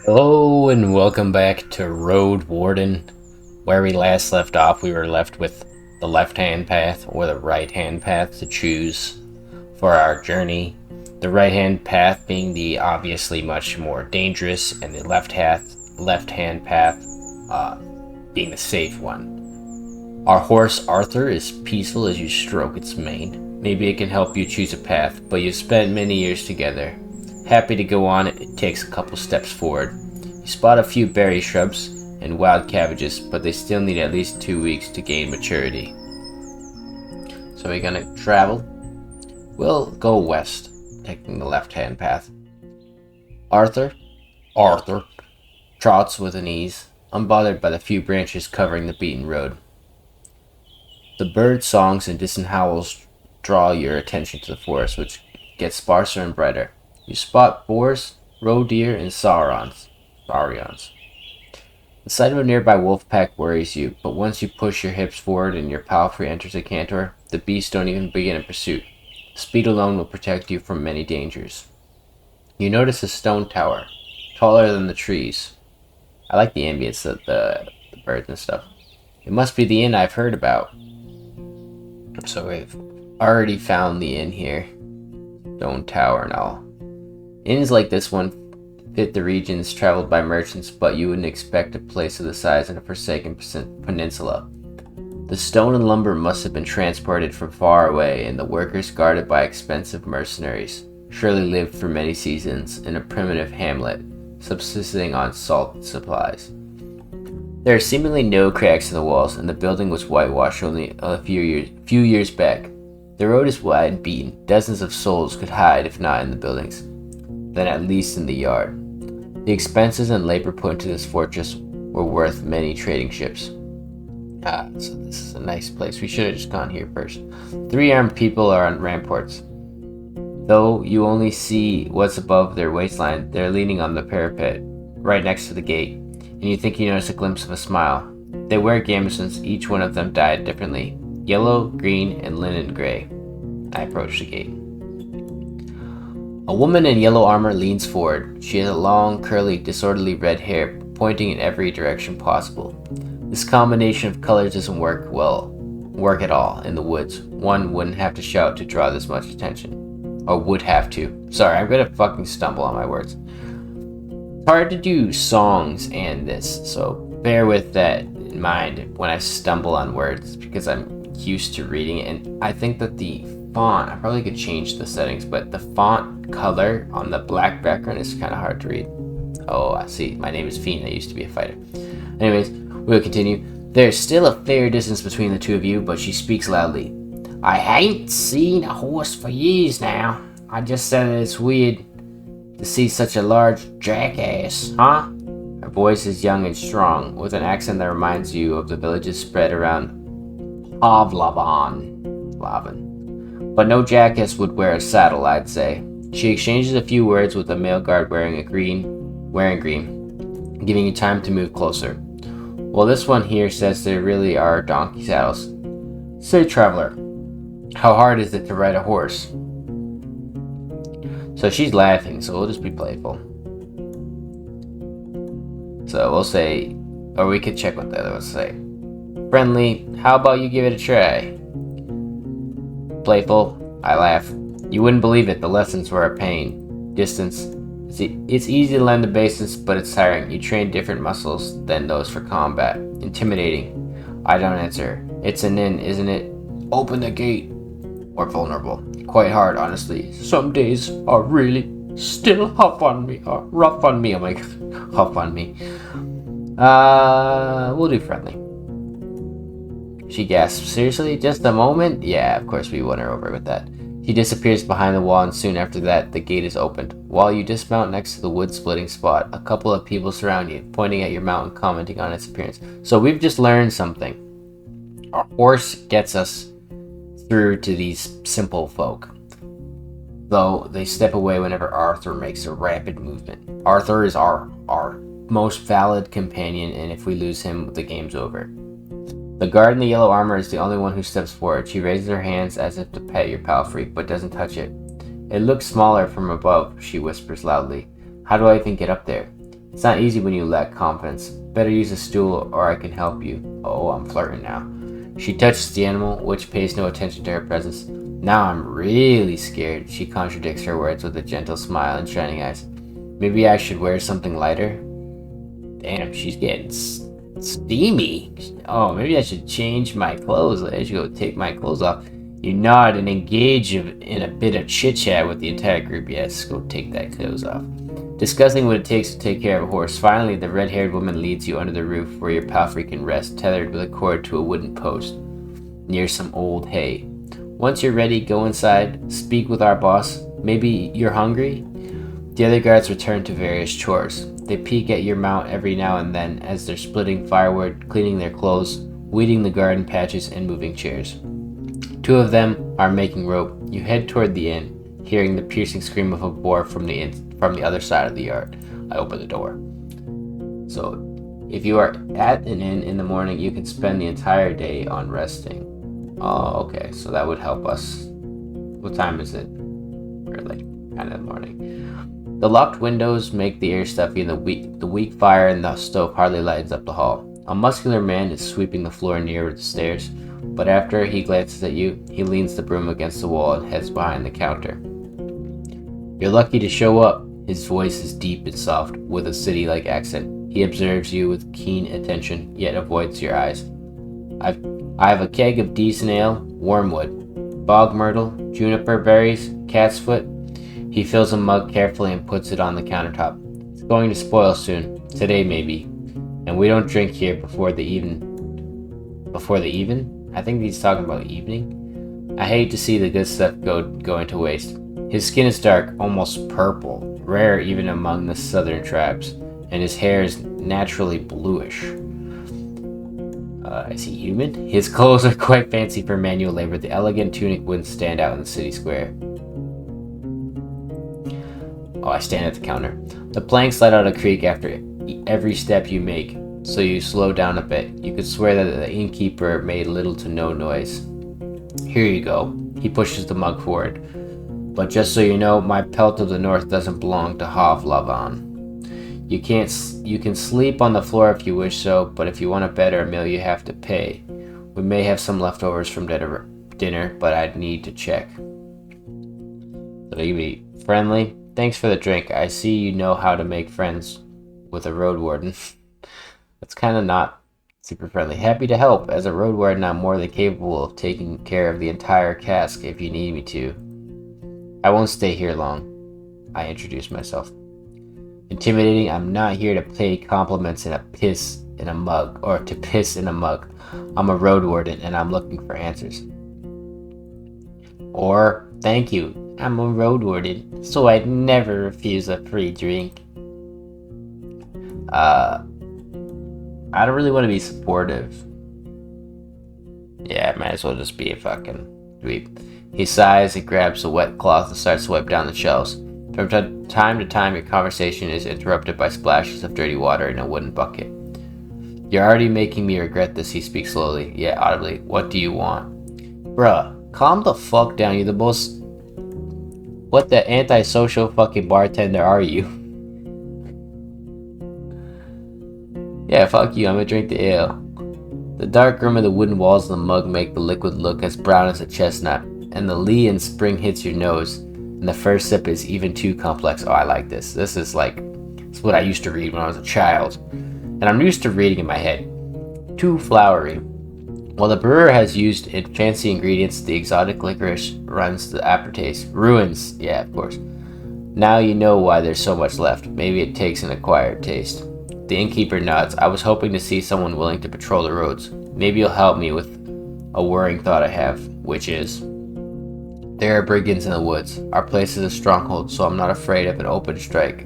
Hello and welcome back to Roadwarden. Where we last left off, we were left with the left-hand path or the right-hand path to choose for our journey. The right-hand path being the obviously much more dangerous, and the left-hand path being the safe one. Our horse Arthur is peaceful as you stroke its mane. Maybe it can help you choose a path, but you've spent many years together. Happy to go on, it takes a couple steps forward. You spot a few berry shrubs and wild cabbages, but they still need at least 2 weeks to gain maturity. So we're gonna travel. We'll go west, taking the left-hand path. Arthur trots with an ease, unbothered by the few branches covering the beaten road. The bird songs and distant howls draw your attention to the forest, which gets sparser and brighter. You spot boars, roe deer, and saurians. The sight of a nearby wolf pack worries you, but once you push your hips forward and your palfrey enters a canter, the beasts don't even begin in pursuit. Speed alone will protect you from many dangers. You notice a stone tower, taller than the trees. I like the ambience of the birds and stuff. It must be the inn I've heard about. So we've already found the inn here. Stone tower and all. Inns like this one fit the regions traveled by merchants, but you wouldn't expect a place of the size of a forsaken peninsula. The stone and lumber must have been transported from far away, and the workers, guarded by expensive mercenaries, surely lived for many seasons in a primitive hamlet, subsisting on salt supplies. There are seemingly no cracks in the walls, and the building was whitewashed only a few years back. The road is wide and beaten. Dozens of souls could hide, if not in the buildings, then at least in the yard. The expenses and labor put into this fortress were worth many trading ships. So this is a nice place. We should have just gone here first. 3 armed people are on ramparts. Though you only see what's above their waistline, they're leaning on the parapet, right next to the gate, and you think you notice a glimpse of a smile. They wear gambesons, each one of them dyed differently. Yellow, green, and linen gray. I approach the gate. A woman in yellow armor leans forward. She has a long, curly, disorderly red hair pointing in every direction possible. This combination of colors doesn't work at all in the woods. One wouldn't have to shout to draw this much attention. Or would have to. Sorry, I'm gonna fucking stumble on my words. It's hard to do songs and this, so bear with that in mind when I stumble on words, because I'm used to reading it, and I think that the font, I probably could change the settings, but the font color on the black background is kind of hard to read. Oh, I see. My name is Fiend. I used to be a fighter. Anyways, we'll continue. There's still a fair distance between the two of you, but she speaks loudly. I ain't seen a horse for years now. I just said that it's weird to see such a large jackass, huh? Her voice is young and strong, with an accent that reminds you of the villages spread around Havlavan. But no jackass would wear a saddle, I'd say. She exchanges a few words with a male guard wearing green, giving you time to move closer. Well, this one here says there really are donkey saddles. Say, traveler, how hard is it to ride a horse? So she's laughing, so we'll just be playful. So we'll say, or we could check what the other ones say. Friendly, how about you give it a try? Playful, I laugh. You wouldn't believe it, the lessons were a pain. Distance. It's easy to learn the basics, but it's tiring. You train different muscles than those for combat. Intimidating. I don't answer. It's an inn, isn't it? Open the gate. Or vulnerable. Quite hard, honestly. Some days are really still rough on me. Oh my god. Huff on me. We'll do friendly. She gasps. Seriously? Just a moment? Yeah, of course we won her over with that. She disappears behind the wall, and soon after that, the gate is opened. While you dismount next to the wood-splitting spot, a couple of people surround you, pointing at your mount and commenting on its appearance. So we've just learned something. Our horse gets us through to these simple folk, though they step away whenever Arthur makes a rapid movement. Arthur is our most valid companion, and if we lose him, the game's over. The guard in the yellow armor is the only one who steps forward. She raises her hands as if to pet your palfrey, but doesn't touch it. It looks smaller from above, she whispers loudly. How do I even get up there? It's not easy when you lack confidence. Better use a stool or I can help you. Oh, I'm flirting now. She touches the animal, which pays no attention to her presence. Now I'm really scared, she contradicts her words with a gentle smile and shining eyes. Maybe I should wear something lighter? Damn, she's getting steamy. Oh, maybe I should change my clothes. I should go take my clothes off. You nod and engage in a bit of chit-chat with the entire group. Yes, go take that clothes off. Discussing what it takes to take care of a horse. Finally, the red-haired woman leads you under the roof where your palfrey can rest, tethered with a cord to a wooden post near some old hay. Once you're ready, go inside, speak with our boss. Maybe you're hungry? The other guards return to various chores. They peek at your mount every now and then as they're splitting firewood, cleaning their clothes, weeding the garden patches, and moving chairs. Two of them are making rope. You head toward the inn, hearing the piercing scream of a boar from the other side of the yard. I open the door. So, if you are at an inn in the morning, you can spend the entire day on resting. Oh, okay, so that would help us. What time is it? We're like kind of morning. The locked windows make the air stuffy, and the weak fire in the stove hardly lightens up the hall. A muscular man is sweeping the floor near the stairs, but after he glances at you, he leans the broom against the wall and heads behind the counter. You're lucky to show up. His voice is deep and soft, with a city-like accent. He observes you with keen attention, yet avoids your eyes. I have a keg of decent ale, wormwood, bog myrtle, juniper berries, cat's foot. He fills a mug carefully and puts it on the countertop. It's going to spoil soon, today maybe. And we don't drink here before the even? I think he's talking about evening. I hate to see the good stuff going to waste. His skin is dark, almost purple, rare even among the southern tribes, and his hair is naturally bluish. Is he human? His clothes are quite fancy for manual labor. The elegant tunic wouldn't stand out in the city square. Oh, I stand at the counter. The planks let out a creak after every step you make, so you slow down a bit. You could swear that the innkeeper made little to no noise. Here you go. He pushes the mug forward. But just so you know, my pelt of the north doesn't belong to Havlavan. You can sleep on the floor if you wish so, but if you want a bed or a meal, you have to pay. We may have some leftovers from dinner, but I'd need to check. So you be friendly. Thanks for the drink. I see you know how to make friends with a Roadwarden. That's kind of not super friendly. Happy to help. As a Roadwarden, I'm more than capable of taking care of the entire cask if you need me to. I won't stay here long. I introduce myself. Intimidating, I'm not here to pay compliments and to piss in a mug. I'm a Roadwarden and I'm looking for answers. Or, thank you, I'm a Roadwarden, so I'd never refuse a free drink. I don't really want to be supportive. Yeah, I might as well just be a fucking dweeb. He sighs and grabs a wet cloth and starts to wipe down the shelves. From time to time, your conversation is interrupted by splashes of dirty water in a wooden bucket. You're already making me regret this, he speaks slowly, yet audibly. What do you want? Bruh, calm the fuck down. You're the most... What the antisocial fucking bartender are you? Yeah, fuck you. I'm gonna drink the ale. The dark room and the wooden walls of the mug make the liquid look as brown as a chestnut, and the lee and spring hits your nose. And the first sip is even too complex. Oh, I like this. This is what I used to read when I was a child. And I'm used to reading in my head. Too flowery. While the brewer has used fancy ingredients, the exotic licorice ruins the aftertaste. Ruins, yeah, of course. Now you know why there's so much left. Maybe it takes an acquired taste. The innkeeper nods. I was hoping to see someone willing to patrol the roads. Maybe you'll help me with a worrying thought I have, which is... There are brigands in the woods. Our place is a stronghold, so I'm not afraid of an open strike.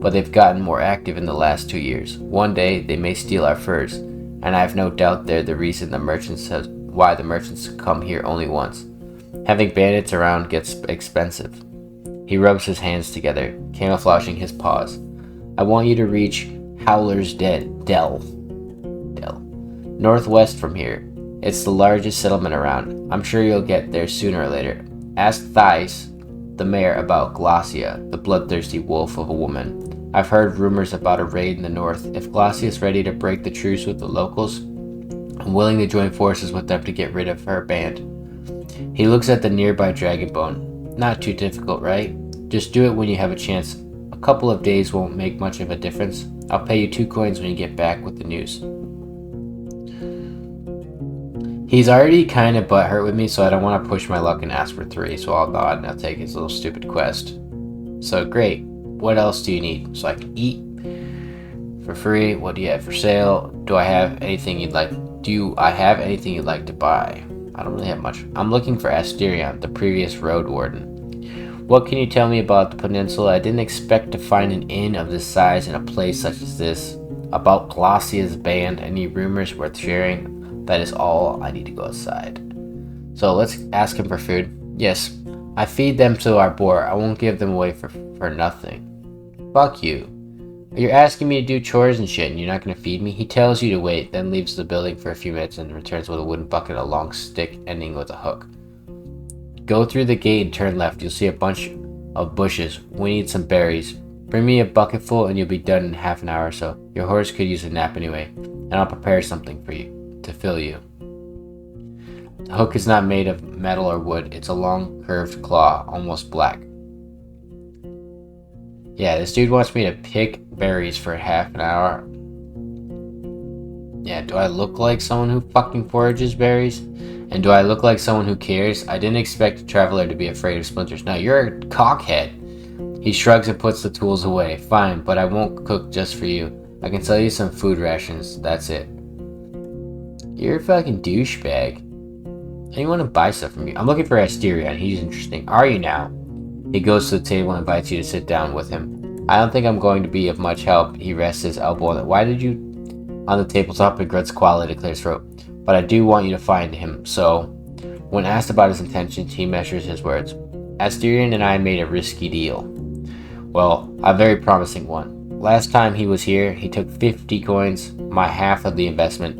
But they've gotten more active in the last 2 years. One day, they may steal our furs, and I have no doubt they're the reason why the merchants come here only once. Having bandits around gets expensive. He rubs his hands together, camouflaging his paws. I want you to reach Howler's Dell. Northwest from here. It's the largest settlement around. I'm sure you'll get there sooner or later. Ask Thais the mayor about Glacia, the bloodthirsty wolf of a woman. I've heard rumors about a raid in the north. If Glacia is ready to break the truce with the locals, I'm willing to join forces with them to get rid of her band. He looks at the nearby dragon bone. Not too difficult, right? Just do it when you have a chance. A couple of days won't make much of a difference. I'll pay you 2 coins when you get back with the news. He's already kind of butthurt with me, so I don't want to push my luck and ask for 3, so I'll nod and I'll take his little stupid quest. So great. What else do you need? So I can eat for free. What do you have for sale? Do I have anything you'd like? Do I have anything you'd like to buy? I don't really have much. I'm looking for Asterion, the previous Roadwarden. What can you tell me about the peninsula? I didn't expect to find an inn of this size in a place such as this. About Glacia's band, any rumors worth sharing? That is all. I need to go outside. So let's ask him for food. Yes, I feed them to our boar. I won't give them away for nothing. Fuck you. You're asking me to do chores and shit and you're not gonna feed me? He tells you to wait, then leaves the building for a few minutes and returns with a wooden bucket and a long stick ending with a hook. Go through the gate and turn left. You'll see a bunch of bushes. We need some berries. Bring me a bucket full and you'll be done in half an hour or so. Your horse could use a nap anyway, and I'll prepare something for you, to fill you. The hook is not made of metal or wood. It's a long, curved claw, almost black. Yeah, this dude wants me to pick berries for half an hour. Yeah, do I look like someone who fucking forages berries? And do I look like someone who cares? I didn't expect a traveler to be afraid of splinters. Now, you're a cockhead. He shrugs and puts the tools away. Fine, but I won't cook just for you. I can sell you some food rations. That's it. You're a fucking douchebag. I want to buy stuff from you. I'm looking for Asterion. He's interesting. Are you now? He goes to the table and invites you to sit down with him. I don't think I'm going to be of much help. He rests his elbow on it. Why did you... On the tabletop, regrets quality to clear his throat. But I do want you to find him, so... When asked about his intentions, he measures his words. Asterion and I made a risky deal. Well, a very promising one. Last time he was here, he took 50 coins, my half of the investment.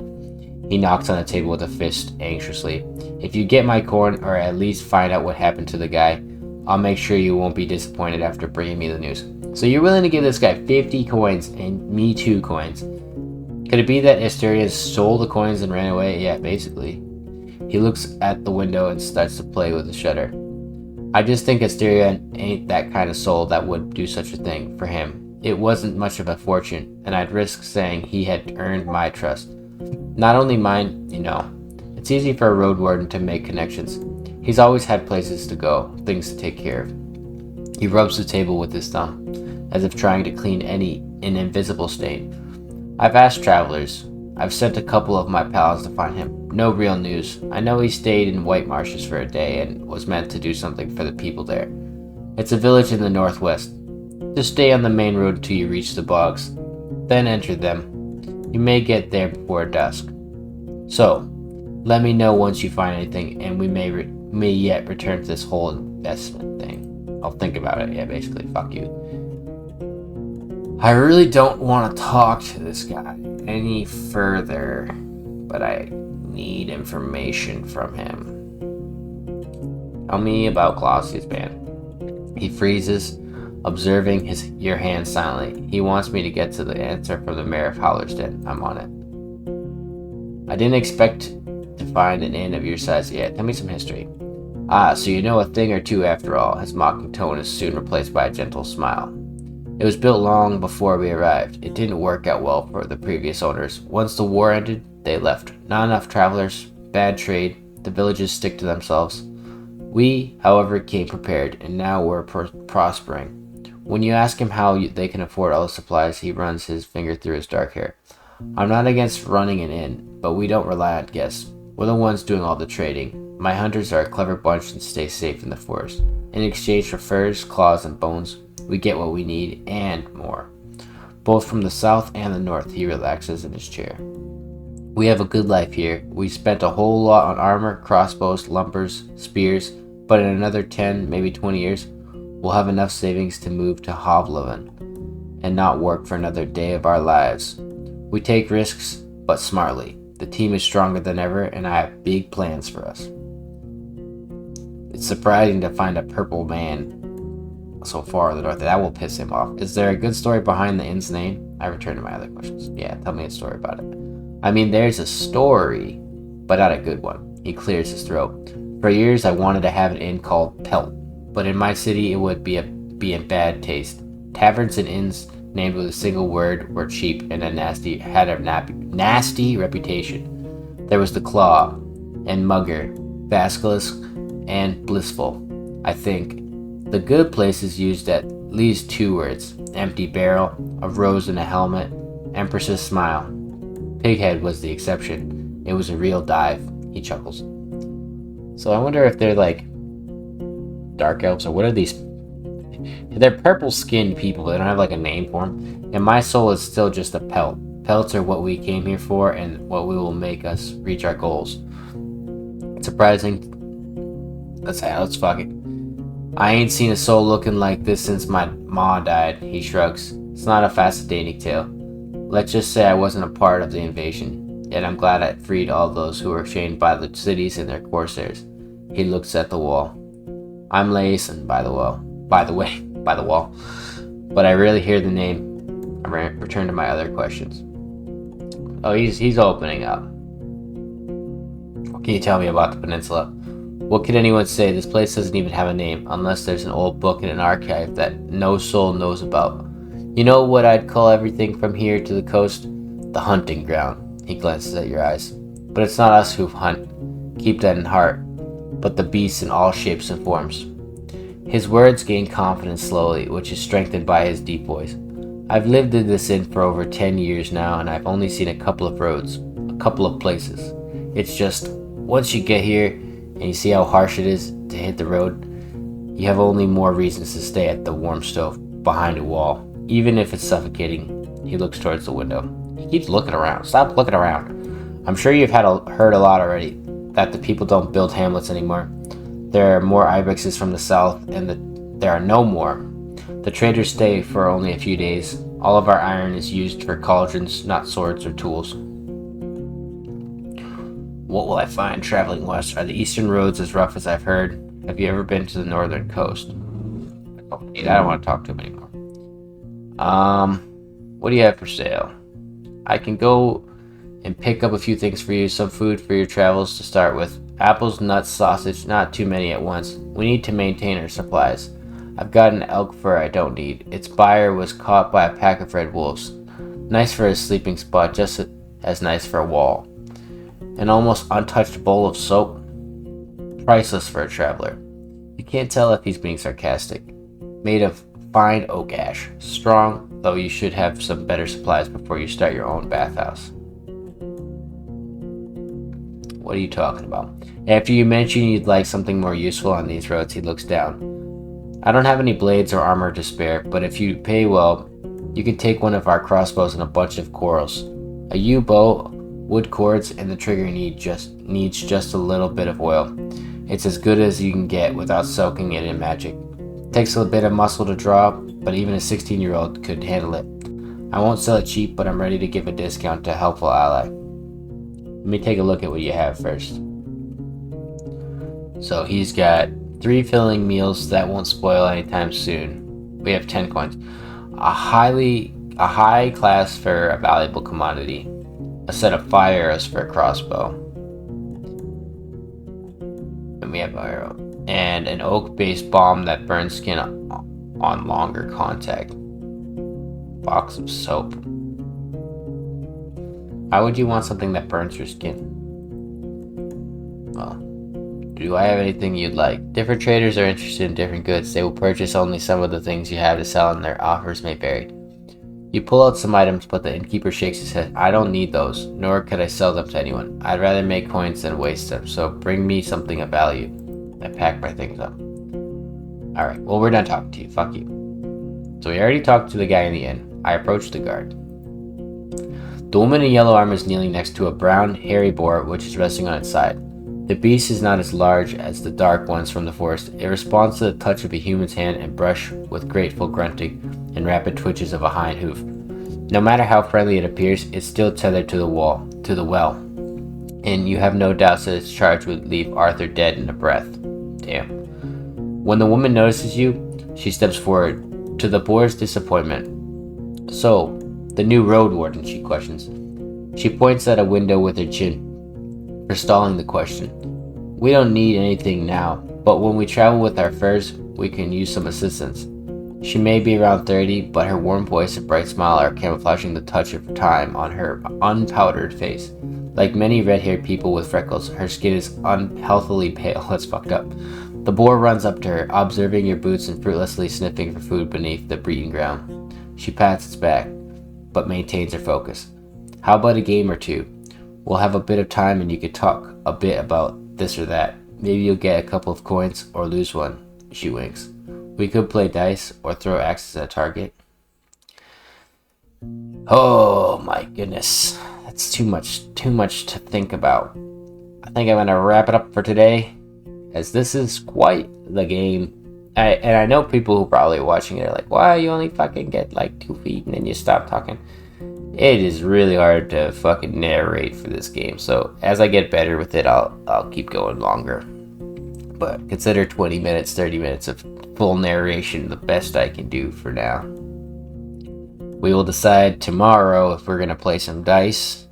He knocks on the table with a fist anxiously. If you get my coin, or at least find out what happened to the guy, I'll make sure you won't be disappointed after bringing me the news. So you're willing to give this guy 50 coins and me 2 coins. Could it be that Asterion stole the coins and ran away? Yeah, basically. He looks at the window and starts to play with the shutter. I just think Asterion ain't that kind of soul that would do such a thing for him. It wasn't much of a fortune, and I'd risk saying he had earned my trust. Not only mine, you know. It's easy for a Roadwarden to make connections. He's always had places to go, things to take care of. He rubs the table with his thumb, as if trying to clean an invisible stain. I've asked travelers. I've sent a couple of my pals to find him. No real news. I know he stayed in White Marshes for a day and was meant to do something for the people there. It's a village in the northwest. Just stay on the main road until you reach the bogs. Then enter them. You may get there before dusk. So, let me know once you find anything, and we may yet return to this whole investment thing. I'll think about it. Yeah, basically, fuck you. I really don't want to talk to this guy any further, but I need information from him. Tell me about Glacia's band. He freezes, observing your hand silently. He wants me to get to the answer from the mayor of Hallersden. I'm on it. I didn't expect to find an inn of your size yet. Tell me some history. Ah, so you know a thing or two after all. His mocking tone is soon replaced by a gentle smile. It was built long before we arrived. It didn't work out well for the previous owners. Once the war ended, they left. Not enough travelers, bad trade, the villages stick to themselves. We, however, came prepared, and now we're prospering. When you ask him how they can afford all the supplies, he runs his finger through his dark hair. I'm not against running an inn, but we don't rely on guests. We're the ones doing all the trading. My hunters are a clever bunch and stay safe in the forest. In exchange for furs, claws, and bones, we get what we need and more. Both from the south and the north, he relaxes in his chair. We have a good life here. We spent a whole lot on armor, crossbows, lumbers, spears, but in another 10, maybe 20 years, we'll have enough savings to move to Hovloven and not work for another day of our lives. We take risks, but smartly. The team is stronger than ever, and I have big plans for us. It's surprising to find a purple man so far to the north. That will piss him off. Is there a good story behind the inn's name? I return to my other questions. Yeah, tell me a story about it. I mean, there's a story, but not a good one. He clears his throat. For years, I wanted to have an inn called Pelt, but in my city, it would be in bad taste. Taverns and inns named with a single word were cheap and had a nasty reputation. There was the Claw and Mugger, Basilisk and Blissful. I think the good places used at least 2 words: empty barrel, a rose in a helmet, Empress's smile. Pighead was the exception. It was a real dive. He chuckles. So I wonder if they're like dark elves, or what are these? They're purple-skinned people. They don't have like a name for them. And my soul is still just a pelt. Pelts are what we came here for, and what will make us reach our goals. It's surprising. Let's fuck it. I ain't seen a soul looking like this since my ma died. He shrugs. It's not a fascinating tale. Let's just say I wasn't a part of the invasion. Yet I'm glad I freed all those who were chained by the cities and their corsairs. He looks at the wall. I'm Laeson, by the wall. But I rarely hear the name. I return to my other questions. Oh, he's opening up. What can you tell me about the peninsula? What can anyone say? This place doesn't even have a name, unless there's an old book in an archive that no soul knows about. You know what I'd call everything from here to the coast? The hunting ground. He glances at your eyes. But it's not us who hunt. Keep that in heart. But the beasts in all shapes and forms. His words gain confidence slowly, which is strengthened by his deep voice. I've lived in this inn for over 10 years now, and I've only seen a couple of roads, a couple of places. It's just, once you get here, and you see how harsh it is to hit the road, you have only more reasons to stay at the warm stove behind a wall, even if it's suffocating. He looks towards the window. He keeps looking around. Stop looking around. I'm sure you've heard a lot already, that the people don't build hamlets anymore. There are more ibexes from the south, and there are no more. The traders stay for only a few days. All of our iron is used for cauldrons, not swords or tools. What will I find traveling west? Are the eastern roads as rough as I've heard? Have you ever been to the northern coast? I don't want to talk to him anymore. What do you have for sale? I can go and pick up a few things for you, some food for your travels to start with. Apples, nuts, sausage, not too many at once. We need to maintain our supplies. I've got an elk fur I don't need. Its buyer was caught by a pack of red wolves. Nice for a sleeping spot, just as nice for a wall. An almost untouched bowl of soap. Priceless for a traveler. You can't tell if he's being sarcastic. Made of fine oak ash. Strong, though you should have some better supplies before you start your own bathhouse. What are you talking about? After you mention you'd like something more useful on these roads, he looks down. I don't have any blades or armor to spare, but if you pay well, you can take one of our crossbows and a bunch of quarrels. A yew bow, wood cords, and the trigger needs just a little bit of oil. It's as good as you can get without soaking it in magic. Takes a bit of muscle to draw, but even a 16-year-old could handle it. I won't sell it cheap, but I'm ready to give a discount to a helpful ally. Let me take a look at what you have first. So he's got 3 filling meals that won't spoil anytime soon. We have 10 coins. A high class for a valuable commodity. A set of fire arrows for a crossbow. And we have arrow. And an oak-based bomb that burns skin on longer contact. Box of soap. Why would you want something that burns your skin? Well, do I have anything you'd like? Different traders are interested in different goods. They will purchase only some of the things you have to sell, and their offers may vary. You pull out some items, but the innkeeper shakes his head. I don't need those, nor could I sell them to anyone. I'd rather make coins than waste them, so bring me something of value. I pack my things up. Alright, well, we're done talking to you. Fuck you. So we already talked to the guy in the inn. I approached the guard. The woman in yellow armor is kneeling next to a brown, hairy boar which is resting on its side. The beast is not as large as the dark ones from the forest. It responds to the touch of a human's hand and brush with grateful grunting and rapid twitches of a hind hoof. No matter how friendly it appears, it's still tethered to the well, and you have no doubts that its charge would leave Arthur dead in a breath. Damn. When the woman notices you, She steps forward, to the boar's disappointment. So, the new Roadwarden, she questions. She points at a window with her chin, forestalling the question. We don't need anything now, but when we travel with our furs, we can use some assistance. She may be around 30, but her warm voice and bright smile are camouflaging the touch of time on her unpowdered face. Like many red-haired people with freckles, her skin is unhealthily pale. That's fucked up. The boar runs up to her, observing your boots and fruitlessly sniffing for food beneath the breeding ground. She pats its back, but maintains her focus. How about a game or two? We'll have a bit of time and you could talk a bit about this or that. Maybe you'll get a couple of coins or lose one. She winks. We could play dice or throw axes at a target. Oh my goodness. That's too much to think about. I think I'm gonna wrap it up for today, as this is quite the game. I know people who probably are watching it are like, why you only fucking get like 2 feet and then you stop talking. It is really hard to fucking narrate for this game, so as I get better with it, I'll keep going longer. But consider 20 minutes, 30 minutes of full narration the best I can do for now. We will decide tomorrow if we're gonna play some dice.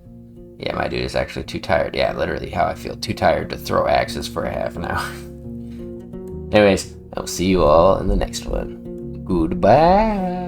Yeah, my dude is actually too tired. Yeah, literally how I feel. Too tired to throw axes for a half an hour. Anyways, I'll see you all in the next one. Goodbye.